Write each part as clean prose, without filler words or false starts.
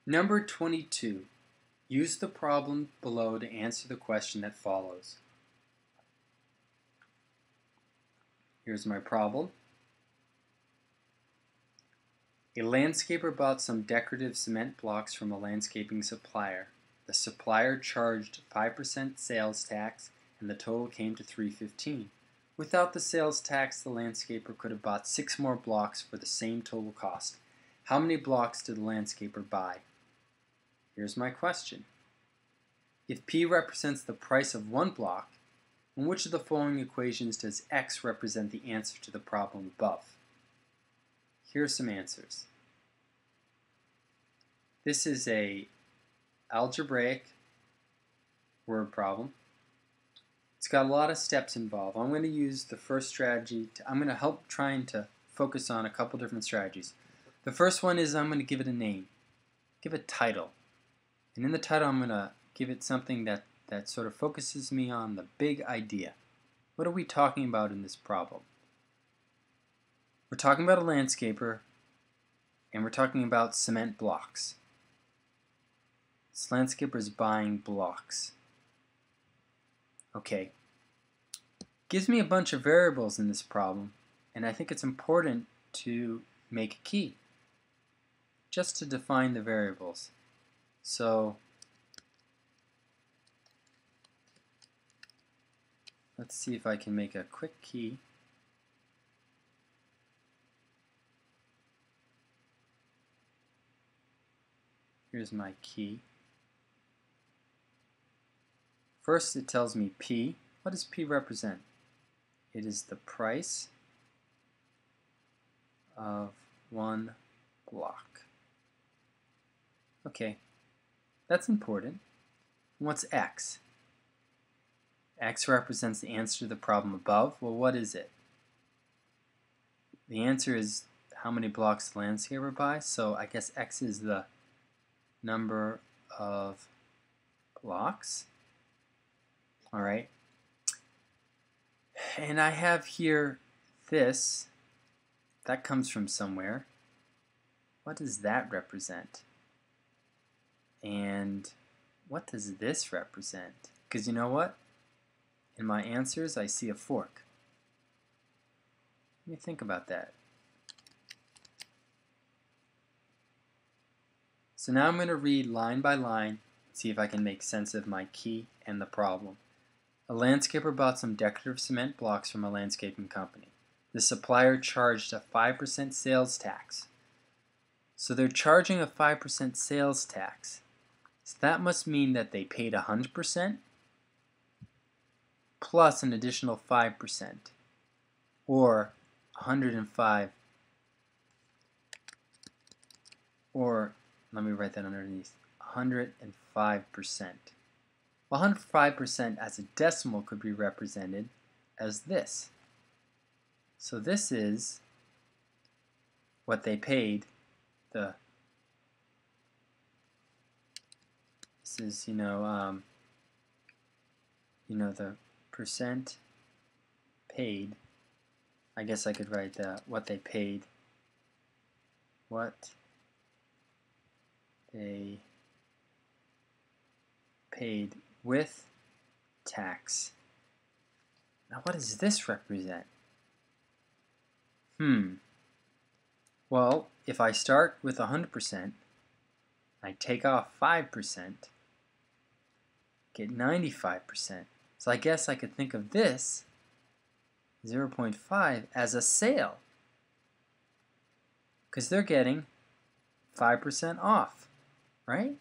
Number 22. Use the problem below to answer the question that follows. Here's my problem. A landscaper bought some decorative cement blocks from a landscaping supplier. The supplier charged 5% sales tax and the total came to $3.15. Without the sales tax, the landscaper could have bought 6 more blocks for the same total cost. How many blocks did the landscaper buy? Here's my question. If P represents the price of one block, in which of the following equations does X represent the answer to the problem above? Here are some answers. This is a algebraic word problem. It's got a lot of steps involved. I'm going to use the first strategy. I'm going to help trying to focus on a couple different strategies. The first one is I'm going to give it a name, give it a title. And in the title I'm going to give it something that sort of focuses me on the big idea. What are we talking about in this problem? We're talking about a landscaper and we're talking about cement blocks. This landscaper is buying blocks. Okay. Gives me a bunch of variables in this problem, and I think it's important to make a key just to define the variables. So let's see if I can make a quick key. Here's my key. First it tells me P. What does P represent? It is the price of one block. Okay, that's important. What's X? X represents the answer to the problem above. Well, what is it? The answer is how many blocks the landscaper buys, so I guess X is the number of blocks. Alright. And I have here this. That comes from somewhere. What does that represent? And what does this represent? Because you know what? In my answers I see a fork. Let me think about that. So now I'm going to read line by line, see if I can make sense of my key and the problem. A landscaper bought some decorative cement blocks from a landscaping company. The supplier charged a 5% sales tax. So they're charging a 5% sales tax. So that must mean that they paid 100% plus an additional 5%, or 105, or let me write that underneath, 105%. Well, 105% as a decimal could be represented as this. So this is what they paid. This is, the percent paid. I guess I could write what they paid. What they paid with tax. Now what does this represent? Well, if I start with 100%, I take off 5%, get 95%. So I guess I could think of this 0.5 as a sale, because they're getting 5% off, right?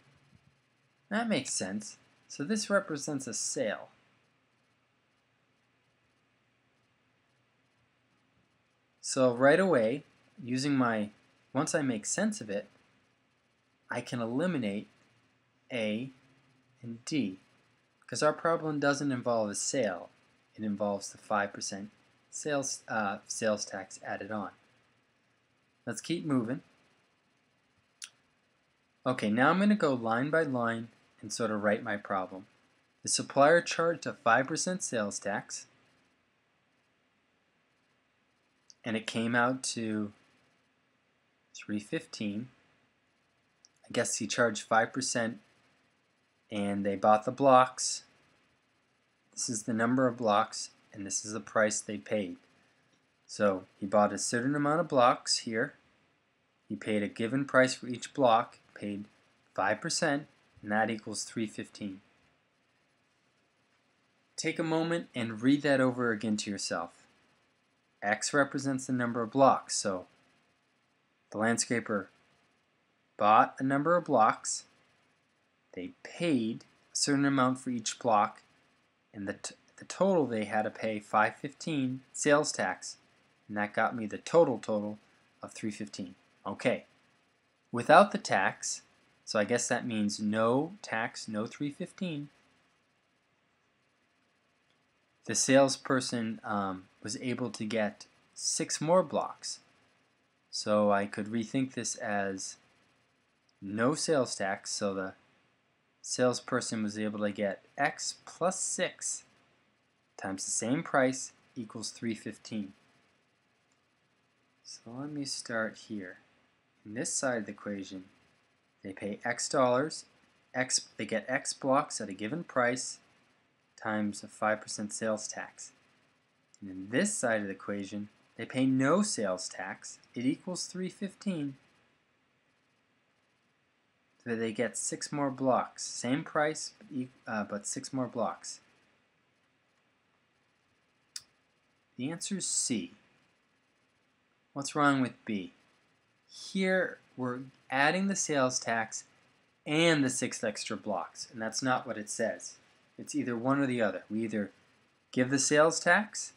That makes sense. So this represents a sale. So right away, once I make sense of it, I can eliminate A and D, because our problem doesn't involve a sale. It involves the 5% sales tax added on. Let's keep moving. Okay, now I'm going to go line by line and sort of write my problem. The supplier charged a 5% sales tax, and it came out to $3.15. I guess he charged 5%, and they bought the blocks. This is the number of blocks, and this is the price they paid. So he bought a certain amount of blocks here. He paid a given price for each block, paid 5%, and that equals $3.15. Take a moment and read that over again to yourself. X represents the number of blocks, so the landscaper bought a number of blocks, they paid a certain amount for each block, and the total they had to pay $5.15 sales tax, and that got me the total of $3.15. Okay, without the tax, so I guess that means no tax, no $3.15. The salesperson was able to get 6 more blocks. So I could rethink this as no sales tax, so the salesperson was able to get X plus 6 times the same price equals $3.15. So let me start here. In this side of the equation, they pay X dollars, they get X blocks at a given price times a 5% sales tax. And in this side of the equation, they pay no sales tax. It equals $3.15. So they get 6 more blocks. Same price, but 6 more blocks. The answer is C. What's wrong with B? Here we're adding the sales tax and the 6 extra blocks, and that's not what it says. It's either one or the other. We either give the sales tax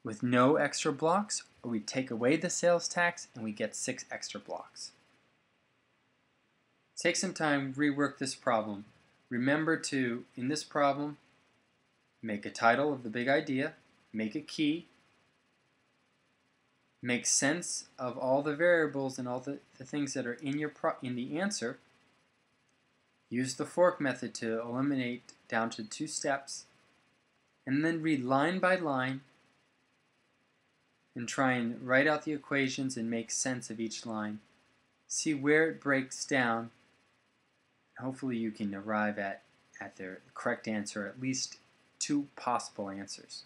with no extra blocks, or we take away the sales tax and we get 6 extra blocks. Take some time, rework this problem. Remember to, in this problem, make a title of the big idea, make a key, make sense of all the variables and all the things that are in the answer. Use the fork method to eliminate down to 2 steps, and then read line by line and try and write out the equations and make sense of each line. See where it breaks down. Hopefully you can arrive at the correct answer, at least 2 possible answers.